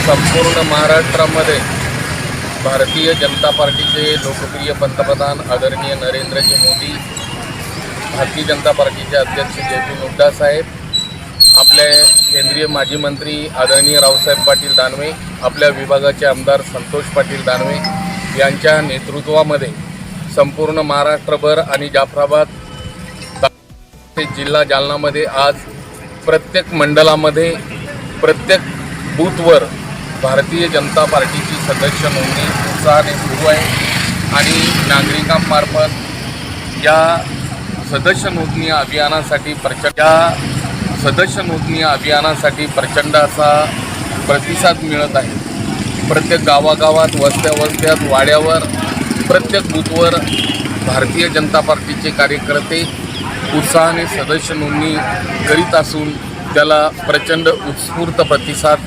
संपूर्ण महाराष्ट्रामध्ये भारतीय जनता पार्टीचे लोकप्रिय पंतप्रधान आदरणीय नरेंद्रजी मोदी, भारतीय जनता पार्टीचे अध्यक्ष जे.पी. नड्डा साहेब, आपले केंद्रीय माजी मंत्री आदरणीय रावसाहेब पाटील दानवे, आपल्या विभागाचे आमदार संतोष पाटील दानवे यांच्या नेतृत्वामध्ये संपूर्ण महाराष्ट्रभर आणि जाफराबाद जिल्हा जालनामध्ये आज प्रत्येक मंडलामध्ये प्रत्येक बूथवर भारतीय जनता पार्टीची सदस्य नोंदणी उत्साहाने सुरू आहे आणि नागरिकांमार्फत या सदस्य नोंदणी अभियानासाठी प्रचंड असा प्रतिसाद मिळत आहे। प्रत्येक गावागावात, वस्त्यात, वाड्यावर, प्रत्येक बूथवर भारतीय जनता पार्टीचे कार्यकर्ते उत्साहाने सदस्य नोंदणी करीत असून त्याला प्रचंड उत्स्फूर्त प्रतिसाद